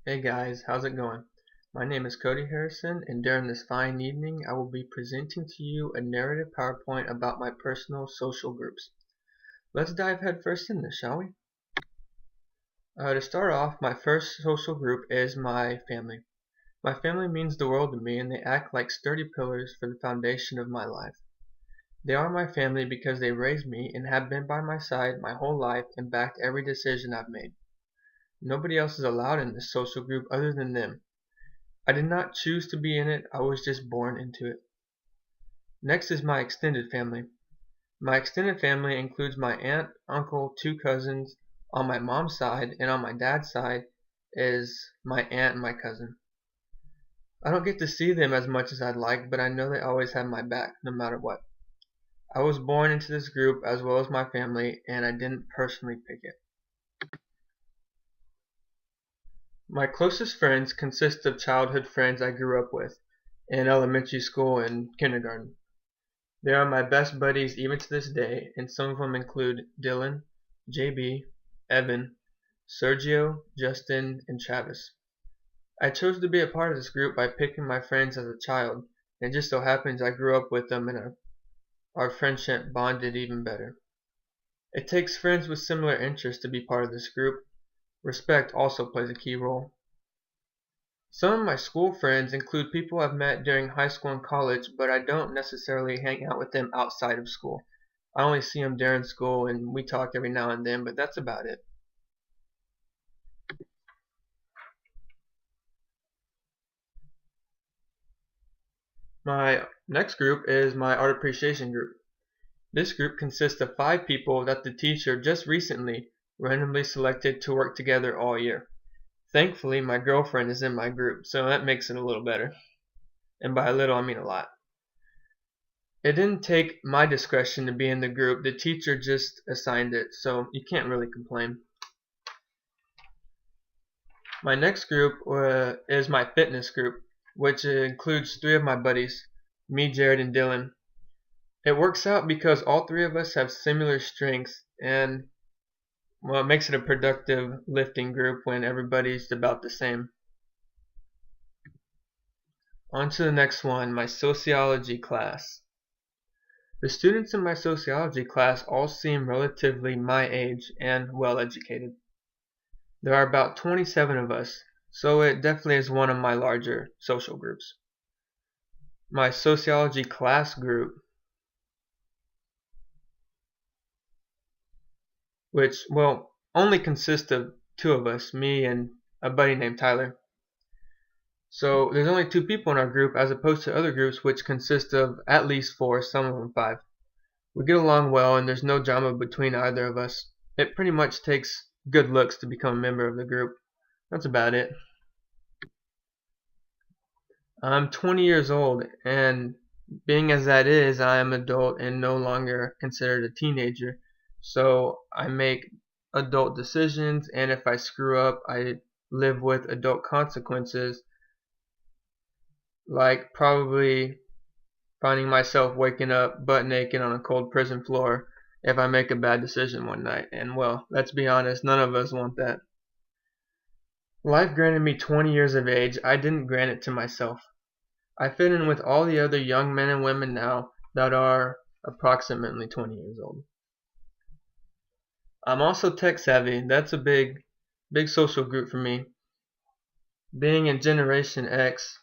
Hey guys, how's it going? My name is Cody Harrison, and during this fine evening, I will be presenting to you a narrative PowerPoint about my personal social groups. Let's dive headfirst in this, shall we? To start off, my first social group is my family. My family means the world to me, and they act like sturdy pillars for the foundation of my life. They are my family because they raised me and have been by my side my whole life and backed every decision I've made. Nobody else is allowed in this social group other than them. I did not choose to be in it, I was just born into it. Next is my extended family. My extended family includes my aunt, uncle, two cousins on my mom's side, and on my dad's side is my aunt and my cousin. I don't get to see them as much as I'd like, but I know they always have my back, no matter what. I was born into this group as well as my family, and I didn't personally pick it. My closest friends consist of childhood friends I grew up with in elementary school and kindergarten. They are my best buddies even to this day, and some of them include Dylan, JB, Evan, Sergio, Justin, and Travis. I chose to be a part of this group by picking my friends as a child, and it just so happens I grew up with them and our friendship bonded even better. It takes friends with similar interests to be part of this group. Respect also plays a key role. Some of my school friends include people I've met during high school and college, but I don't necessarily hang out with them outside of school. I only see them during school and we talk every now and then, but that's about it. My next group is my art appreciation group. This group consists of 5 people that the teacher just recently randomly selected to work together all year. Thankfully, my girlfriend is in my group, so that makes it a little better. And by a little, I mean a lot. It didn't take my discretion to be in the group, the teacher just assigned it, so you can't really complain. My next group is my fitness group, which includes 3 of my buddies, me, Jared, and Dylan. It works out because all 3 of us have similar strengths, and well, it makes it a productive lifting group when everybody's about the same. On to the next one, my sociology class. The students in my sociology class all seem relatively my age and well educated. There are about 27 of us, so it definitely is one of my larger social groups. My sociology class group, which, well, only consists of 2 of us, me and a buddy named Tyler. So there's only 2 people in our group as opposed to other groups which consist of at least 4, some of them 5. We get along well and there's no drama between either of us. It pretty much takes good looks to become a member of the group. That's about it. I'm 20 years old, and being as that is, I am adult and no longer considered a teenager. So I make adult decisions, and if I screw up, I live with adult consequences, like probably finding myself waking up butt naked on a cold prison floor if I make a bad decision one night. And well, let's be honest, none of us want that. Life granted me 20 years of age. I didn't grant it to myself. I fit in with all the other young men and women now that are approximately 20 years old. I'm also tech savvy. That's a big social group for me. Being in Generation X,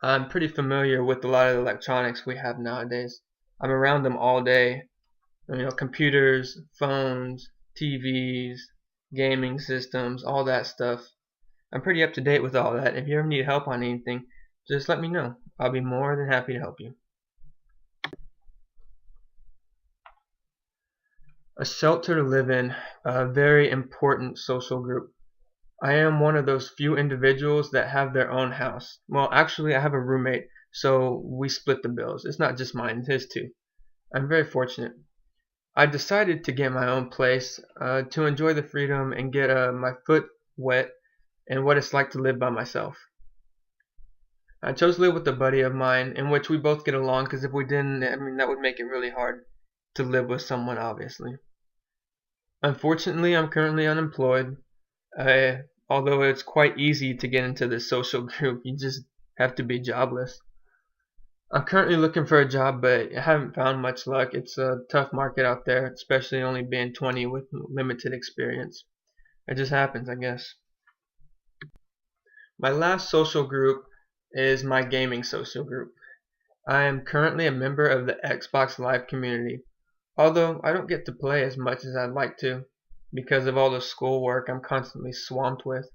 I'm pretty familiar with a lot of the electronics we have nowadays. I'm around them all day. Computers, phones, TVs, gaming systems, all that stuff. I'm pretty up to date with all that. If you ever need help on anything, just let me know. I'll be more than happy to help you. A shelter to live in, a very important social group. I am one of those few individuals that have their own house. Well, actually, I have a roommate, so we split the bills. It's not just mine, it's his too. I'm very fortunate. I decided to get my own place to enjoy the freedom and get my foot wet and what it's like to live by myself. I chose to live with a buddy of mine in which we both get along, because if we didn't, that would make it really hard to live with someone, obviously. Unfortunately, I'm currently unemployed. although it's quite easy to get into this social group. You just have to be jobless. I'm currently looking for a job, but I haven't found much luck. It's a tough market out there, especially only being 20 with limited experience. It just happens, I guess. My last social group is my gaming social group. I am currently a member of the Xbox Live community, although I don't get to play as much as I'd like to because of all the schoolwork I'm constantly swamped with.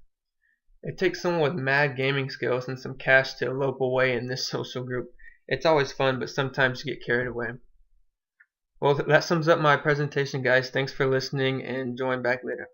It takes someone with mad gaming skills and some cash to elope away in this social group. It's always fun, but sometimes you get carried away. Well, that sums up my presentation, guys. Thanks for listening, and join back later.